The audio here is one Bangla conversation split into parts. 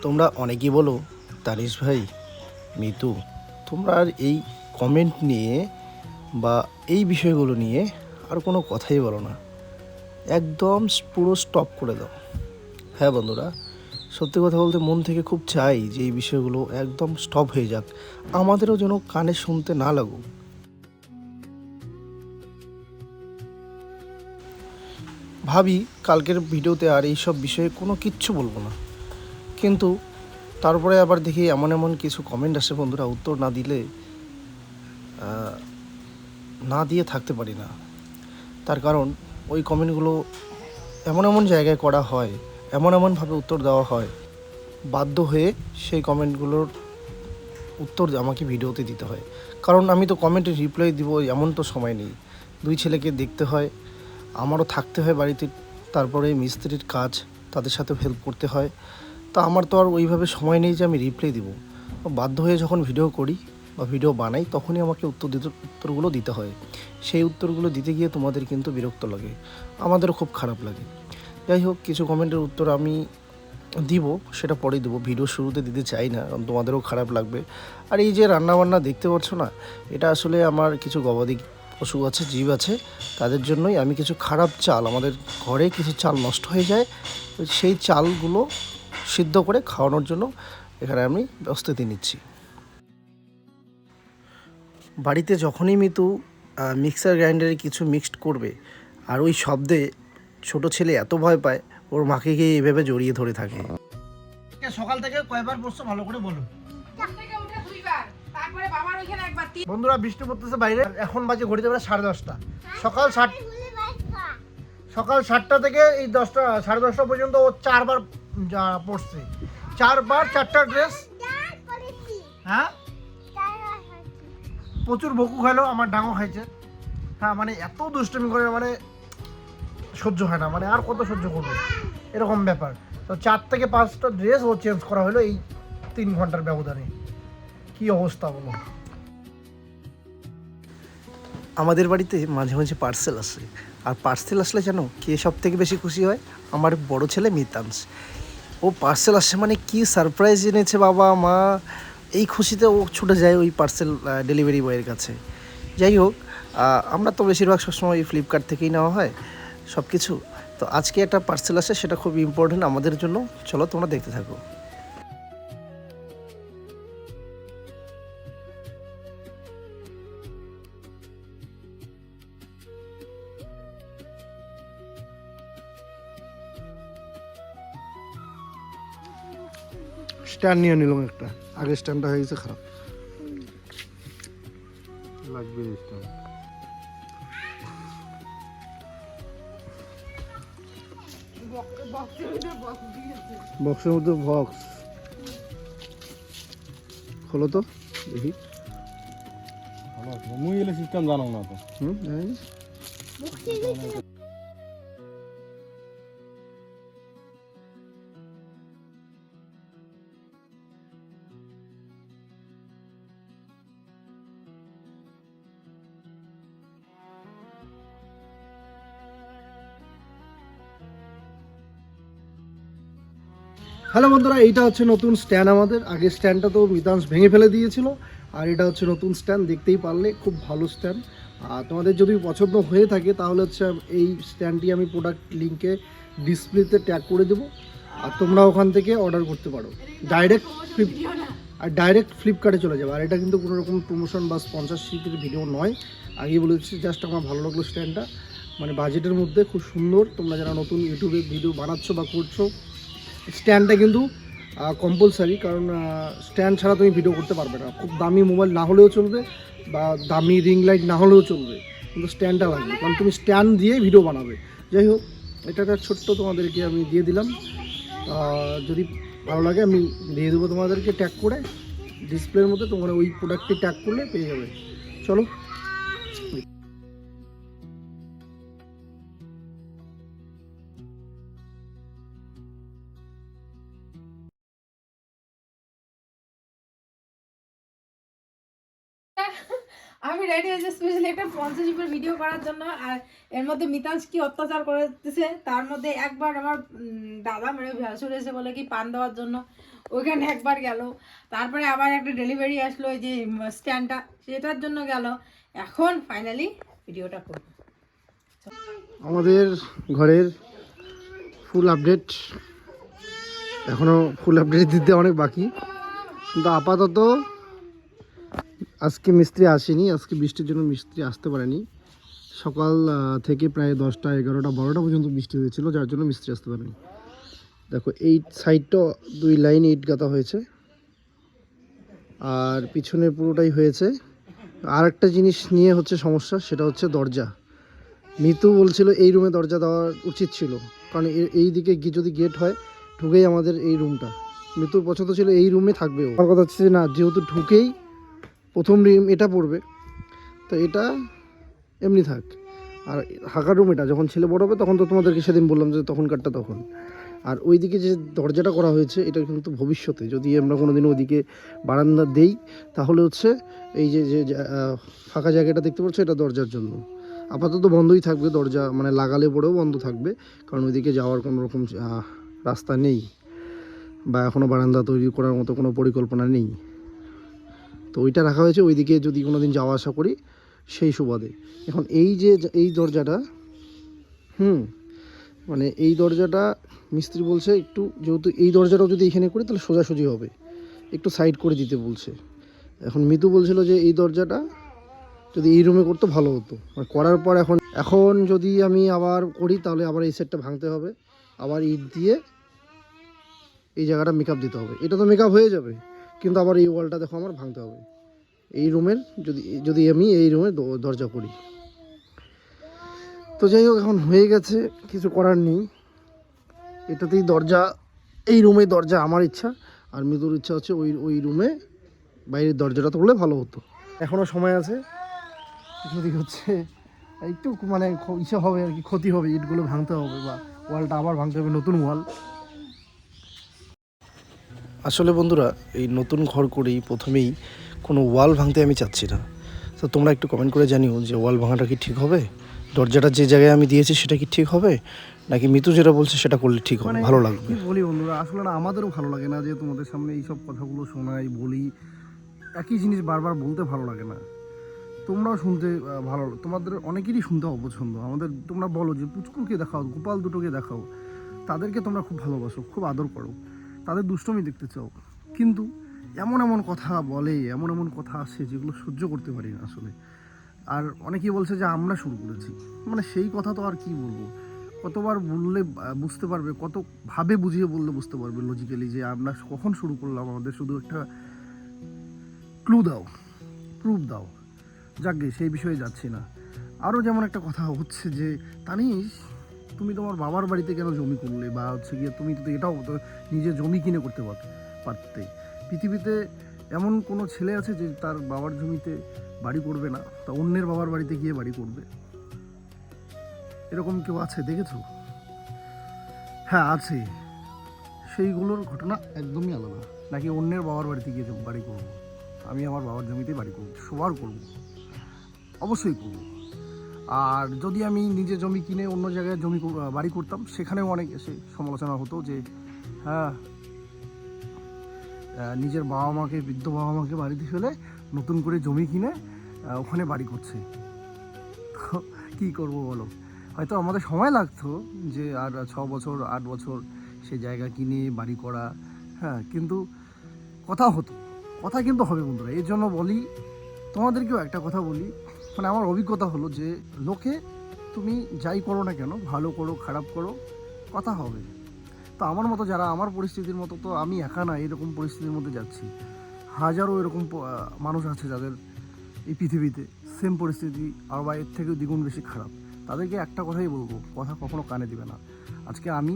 তোমরা অনেকেই বলো তানিশ ভাই, মিতু, তোমরা আর এই কমেন্ট নিয়ে বা এই বিষয়গুলো নিয়ে আর কোনো কথাই বলো না, একদম পুরো স্টপ করে দাও। হ্যাঁ বন্ধুরা, সত্যি কথা বলতে মন থেকে খুব চাই যে এই বিষয়গুলো একদম স্টপ হয়ে যাক, আমাদেরও যেন কানে শুনতে না লাগুক। ভাবি কালকের ভিডিওতে আর এই সব বিষয়ে কোনো কিচ্ছু বলবো না, কিন্তু তারপরে আবার দেখি এমন এমন কিছু কমেন্ট আসে বন্ধুরা, উত্তর না দিলে না দিয়ে থাকতে পারি না। তার কারণ ওই কমেন্টগুলো এমন এমন জায়গায় করা হয়, এমন এমনভাবে উত্তর দেওয়া হয়, বাধ্য হয়ে সেই কমেন্টগুলোর উত্তর আমাকে ভিডিওতে দিতে হয়। কারণ আমি তো কমেন্টে রিপ্লাই দিব এমন তো সময় নেই, দুই ছেলেকে দেখতে হয়, আমারও থাকতে হয় বাড়িতে, তারপরে মিস্ত্রির কাজ, তাদের সাথে হেল্প করতে হয়। তা আমার তো আর ওইভাবে সময় নেই যে আমি রিপ্লাই দিব। বাধ্য হয়ে যখন ভিডিও করি বা ভিডিও বানাই তখনই আমাকে উত্তরগুলো দিতে হয়। সেই উত্তরগুলো দিতে গিয়ে তোমাদের কিন্তু বিরক্ত লাগে, আমাদেরও খুব খারাপ লাগে। যাই হোক, কিছু কমেন্টের উত্তর আমি দিব, সেটা পরে দেবো, ভিডিও শুরুতে দিতে চাই না, কারণ তোমাদেরও খারাপ লাগবে। আর এই যে রান্নাবান্না দেখতে পাচ্ছ না, এটা আসলে আমার কিছু গবাদি পশু আছে, জীব আছে, তাদের জন্যই আমি কিছু খারাপ চাল, আমাদের ঘরে কিছু চাল নষ্ট হয়ে যায়, সেই চালগুলো সিদ্ধ করে খাওয়ানোর জন্য এখানে আমি প্রস্তুতি নিচ্ছি। বাড়িতে যখনই মিতু মিক্সার গ্রাইন্ডারে কিছু মিক্সড করবে, আর ওই শব্দে ছোট ছেলে এত ভয় পায়, ওর মাকে গিয়ে এইভাবে জড়িয়ে ধরে থাকে। সকাল থেকে কয়বার পড়ছো ভালো করে বলো। বন্ধুরা, বৃষ্টি পড়তেছে বাইরে, এখন বাজে ঘড়িতে বেলা 10:30। সকাল 7টা থেকে এই 10টা 10:30 পর্যন্ত ও 4বার পড়ছে, 4বার 4টা ড্রেস। হ্যাঁ, প্রচুর বকু খাইলো, আমার ডাঙও খাইছে। হ্যাঁ, মানে এত দুষ্টমি করে, মানে সহ্য হয় না, মানে আর কত সহ্য করবে, এরকম ব্যাপার। তো 4 থেকে 5টা ড্রেস ও চেঞ্জ করা হলো এই 3 ঘন্টার ব্যবধানে। কি অবস্থা বলো। আমাদের বাড়িতে মাঝে মাঝে পার্সেল আসে, আর পার্সেল আসলে জানো কে সব থেকে বেশি খুশি হয়? আমার বড় ছেলে মিতাংশ। ও পার্সেল আসছে মানে কি সারপ্রাইজ এনেছে বাবা মা, এই খুশিতে ও ছুটে যায় ওই পার্সেল ডেলিভারি বয়ের কাছে। যাই হোক, আমরা তো বেশিরভাগ সবসময় ফ্লিপকার্ট থেকেই নেওয়া হয় সব কিছু। তো আজকে একটা পার্সেল আসে, সেটা খুব ইম্পর্টেন্ট আমাদের জন্য। চলো তোমরা দেখতে থাকো। স্ট্যান্ড নিয়ে নিলাম একটা, আগের স্ট্যান্ডটা হয়ে গেছে খারাপ, লাগবে স্ট্যান্ড। বক্সের মধ্যে বক্স খোলো তো দেখি। মুই এলে সিস্টেম জানো না তো। হ্যালো বন্ধুরা, এইটা হচ্ছে নতুন স্ট্যান্ড আমাদের। আগের স্ট্যান্ডটা তো মিতাংশ ভেঙে ফেলে দিয়েছিল, আর এটা হচ্ছে নতুন স্ট্যান্ড, দেখতেই পারলে খুব ভালো স্ট্যান্ড। আর তোমাদের যদি পছন্দ হয়ে থাকে তাহলে হচ্ছে এই স্ট্যান্ডটি আমি প্রোডাক্ট লিঙ্কে ডিসপ্লেতে ট্যাগ করে দেবো, আর তোমরা ওখান থেকে অর্ডার করতে পারো ডাইরেক্ট ফ্লিপকার্টে চলে যাবে। আর এটা কিন্তু কোনো রকম প্রমোশন বা স্পন্সরশিপের ভিডিও নয়, আগেই বলেছি, জাস্ট আমার ভালো লাগলো স্ট্যান্ডটা, মানে বাজেটের মধ্যে খুব সুন্দর। তোমরা যারা নতুন ইউটিউবে ভিডিও বানাচ্ছো বা করছো, স্ট্যান্ডটা কিন্তু কম্পালসারি, কারণ স্ট্যান্ড ছাড়া তুমি ভিডিও করতে পারবে না। খুব দামি মোবাইল না হলেও চলবে বা দামি রিং লাইট না হলেও চলবে, কিন্তু স্ট্যান্ডটা লাগবে, কারণ তুমি স্ট্যান্ড দিয়ে ভিডিও বানাবে। যাই হোক, এটা একটা ছোট্ট তোমাদেরকে আমি দিয়ে দিলাম, যদি ভালো লাগে আমি দিয়ে দেবো তোমাদেরকে ট্যাগ করে ডিসপ্লের মধ্যে, তোমরা ওই প্রোডাক্টটি ট্যাগ করলে পেয়ে যাবে। চলো। আমি রেডি হয়েছি স্পেশালি একটা স্পন্সরশিপের ভিডিও করার জন্য। আর এর মধ্যে মিতাংশ কি অত্যাচার করতেছে, তার মধ্যে একবার আমার দাদা মানে ভাসুর এসে বলে কি পান দেওয়ার জন্য, ওইখানে একবার গেল। তারপরে আবার একটা ডেলিভারি আসলো ওই যে স্ট্যান্ডটা, সেটার জন্য গেল। এখন ফাইনালি ভিডিওটা করবো। আমাদের ঘরের ফুল আপডেট, এখনও ফুল আপডেট দিতে অনেক বাকি, কিন্তু আপাতত আজকে মিস্ত্রি আসেনি। আজকে বৃষ্টির জন্য মিস্ত্রি আসতে পারেনি। সকাল থেকে প্রায় 10টা 11টা 12টা পর্যন্ত বৃষ্টি হয়েছিল, যার জন্য মিস্ত্রি আসতে পারেনি। দেখো এই সাইডটা 2 লাইন ইট গাঁথা হয়েছে, আর পিছনে পুরোটাই হয়েছে। আর একটা জিনিস নিয়ে হচ্ছে সমস্যা, সেটা হচ্ছে দরজা। মিতু বলছিল এই রুমে দরজা দেওয়া উচিত ছিল, কারণ এই দিকে যদি গেট হয় ঢুকেই আমাদের এই রুমটা। মিতুর পছন্দ ছিল এই রুমে থাকবে। আমার কথা হচ্ছে যে না, যেহেতু ঢুকেই প্রথম রুম এটা পড়বে, তো এটা এমনি থাক। আর হাঁকার রুম এটা, যখন ছেলে বড় হবে তখন তো তোমাদেরকে সেদিন বললাম যে তখনকারটা তখন। আর ওইদিকে যে দরজাটা করা হয়েছে এটা কিন্তু ভবিষ্যতে যদি আমরা কোনো দিন ওইদিকে বারান্দা দেই, তাহলে হচ্ছে এই যে যে ফাঁকা জায়গাটা দেখতে পাচ্ছ এটা দরজার জন্য। আপাতত বন্ধই থাকবে দরজা, মানে লাগালে পরেও বন্ধ থাকবে, কারণ ওইদিকে যাওয়ার কোনো রকম রাস্তা নেই, বা এখনও বারান্দা তৈরি করার মতো কোনো পরিকল্পনা নেই। তো ওইটা রাখা হয়েছে ওইদিকে যদি কোনো দিন যাওয়া আসা করি সেই সুবাদে। এখন এই যে এই দরজাটা, মানে এই দরজাটা মিস্ত্রি বলছে একটু, যেহেতু এই দরজাটাও যদি এখানে করি তাহলে সোজাসুজি হবে, একটু সাইড করে দিতে বলছে। এখন মিতু বলছিল যে এই দরজাটা যদি এই রুমে করতে ভালো হতো, মানে করার পর এখন যদি আমি আবার করি তাহলে আবার এই সেটটা ভাঙতে হবে, আবার ইট দিয়ে এই জায়গাটা মেকআপ দিতে হবে। এটা তো মেকআপ হয়ে যাবে, কিন্তু আবার এই ওয়ালটা দেখো আমার ভাঙতে হবে এই রুমের, যদি আমি এই রুমে দরজা করি। তো যাই হোক, এখন হয়ে গেছে, কিছু করার নেই। এটাতেই দরজা, এই রুমে দরজা আমার ইচ্ছা, আর মৃদুর ইচ্ছা হচ্ছে ওই রুমে বাইরের দরজাটা তুললে ভালো হতো। এখনও সময় আছে, যদি হচ্ছে একটু মানে ইচ্ছা হবে আর কি, ক্ষতি হবে, ইটগুলো ভাঙতে হবে বা ওয়ালটা আবার ভাঙতে হবে, নতুন ওয়াল। আসলে বন্ধুরা, এই নতুন ঘর করেই প্রথমেই কোনো ওয়াল ভাঙতে আমি চাচ্ছি না। তো তোমরা একটু কমেন্ট করে জানিও যে ওয়াল ভাঙাটা কি ঠিক হবে, দরজাটা যে জায়গায় আমি দিয়েছি সেটা কি ঠিক হবে, নাকি মিতু যেটা বলছে সেটা করলে ঠিক হবে, ভালো লাগবে। বলি বন্ধুরা, আসলে না আমাদেরও ভালো লাগে না যে তোমাদের সামনে এইসব কথাগুলো শোনাই বলি, একই জিনিস বারবার বলতে ভালো লাগে না। তোমরাও শুনতে ভালো, তোমাদের অনেকেরই শুনতে অপছন্দ। আমাদের তোমরা বলো যে পুচকুকে দেখাও, গোপাল দুটোকে দেখাও, তাদেরকে তোমরা খুব ভালোবাসো, খুব আদর করো, তাদের দুষ্টমি দেখতে চাও, কিন্তু এমন এমন কথা বলে, এমন এমন কথা আসে যেগুলো সহ্য করতে পারি না আসলে। আর অনেকেই বলছে যে আমরা শুরু করেছি, মানে সেই কথা তো আর কি বলবো, কতবার বললে বুঝতে পারবে, কতভাবে বুঝিয়ে বললে বুঝতে পারবে লজিক্যালি যে আমরা কখন শুরু করলাম। আমাদের শুধু একটা ক্লু দাও, প্রুফ দাও। যাকগে, সেই বিষয়ে যাচ্ছি না। আরও যেমন একটা কথা হচ্ছে যে তানিশ, তুমি তোমার বাবার বাড়িতে কেন জমি করলে, বা হচ্ছে গিয়ে তুমি তো এটাও তো নিজে জমি কিনে করতে পারতে। পৃথিবীতে এমন কোনো ছেলে আছে যে তার বাবার জমিতে বাড়ি করবে না, তা অন্যের বাবার বাড়িতে গিয়ে বাড়ি করবে? এরকম কেউ আছে দেখেছো? হ্যাঁ আছে, সেইগুলোর ঘটনা একদমই আলাদা। নাকি অন্যের বাবার বাড়িতে গিয়ে বাড়ি করবো? আমি আমার বাবার জমিতে বাড়ি করবো, সবার করবো, অবশ্যই করবো। আর যদি আমি নিজে জমি কিনে অন্য জায়গায় বাড়ি করতাম, সেখানেও অনেক এসে সমালোচনা হতো যে হ্যাঁ, নিজের বাবা মাকে, বৃদ্ধ বাবা মাকে বাড়িতে ফেলে নতুন করে জমি কিনে ওখানে বাড়ি করছে। তো কী করবো বলো? হয়তো আমাদের সময় লাগতো যে আর 6 বছর 8 বছর সে জায়গা কিনে বাড়ি করা, হ্যাঁ, কিন্তু কথা হতো, কথা কিন্তু হবে বন্ধুরা। এর জন্য বলি, তোমাদেরকেও একটা কথা বলি, মানে আমার অভিজ্ঞতা হলো যে লোকে তুমি যাই করো না কেন, ভালো করো খারাপ করো, কথা হবে। তো আমার মতো যারা, আমার পরিস্থিতির মতো, তো আমি একা না এরকম পরিস্থিতির মধ্যে যাচ্ছি, হাজারো এরকম মানুষ আছে যাদের এই পৃথিবীতে সেম পরিস্থিতি, আর বা এর থেকেও দ্বিগুণ বেশি খারাপ। তাদেরকে একটা কথাই বলবো, কথা কখনো কানে দিবে না। আজকে আমি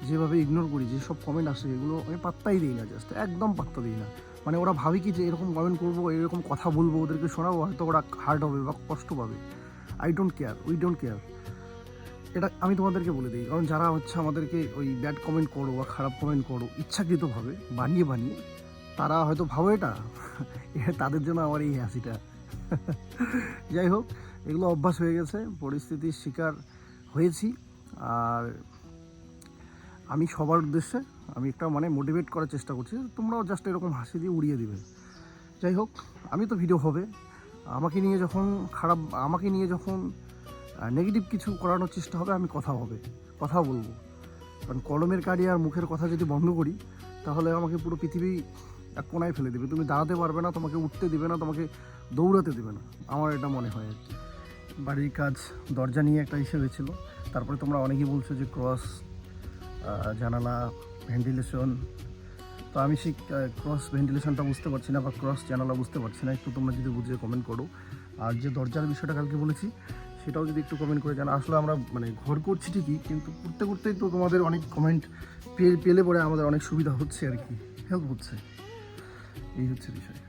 যেভাবে ইগনোর করি, যেসব কমেন্ট আসে এগুলো আমি পাত্তাই দিই না, জাস্ট একদম পাত্তা দিই না। মানে ওরা ভাবে কি যে এরকম কমেন্ট করবো, এরকম কথা বলবো, ওদেরকে শোনাবো, হয়তো ওরা হার্ট হবে বা কষ্ট পাবে। I don't care, we don't care. এটা আমি তোমাদেরকে বলে দিই, কারণ যারা হচ্ছে আমাদেরকে ওই ব্যাড কমেন্ট করো বা খারাপ কমেন্ট করো ইচ্ছাকৃতভাবে বানিয়ে, তারা হয়তো ভাবো এটা তাদের জন্য আমার এই হাসিটা। যাই হোক, এগুলো অভ্যাস হয়ে গেছে, পরিস্থিতির শিকার হয়েছি। আর আমি সবার উদ্দেশ্যে আমি একটা মানে মোটিভেট করার চেষ্টা করছি, তোমরাও জাস্ট এরকম হাসি দিয়ে উড়িয়ে দিবে। যাই হোক, আমি তো ভিডিও হবে, আমাকে নিয়ে যখন নেগেটিভ কিছু করানোর চেষ্টা হবে, আমি কথা বলবো। কারণ কলমের কালি আর মুখের কথা যদি বন্ধ করি, তাহলে আমাকে পুরো পৃথিবী এক কোনায় ফেলে দেবে। তুমি দাঁড়াতে পারবে না, তোমাকে উঠতে দেবে না, তোমাকে দৌড়াতে দেবে না, আমার এটা মনে হয় আর কি। বাড়ির কাজ দরজা নিয়ে একটা ইস্যু হয়েছিল, তারপরে তোমরা অনেকেই বলছো যে ক্রস জানালা ভেন্টিলেশন, তো আমি সেই ক্রস ভেন্টিলেশনটা বুঝতে পারছি না বা ক্রস জানালা বুঝতে পারছি না, একটু তোমরা যদি বুঝে কমেন্ট করো। আর যে দরজার বিষয়টা কালকে বলেছি, সেটাও যদি একটু কমেন্ট করে জানা। আসলে আমরা মানে ঘর করছি ঠিকই, কিন্তু করতেই তো তোমাদের অনেক কমেন্ট পেলে পরে আমাদের অনেক সুবিধা হচ্ছে আর কি, হেল্প হচ্ছে, এই হচ্ছে বিষয়।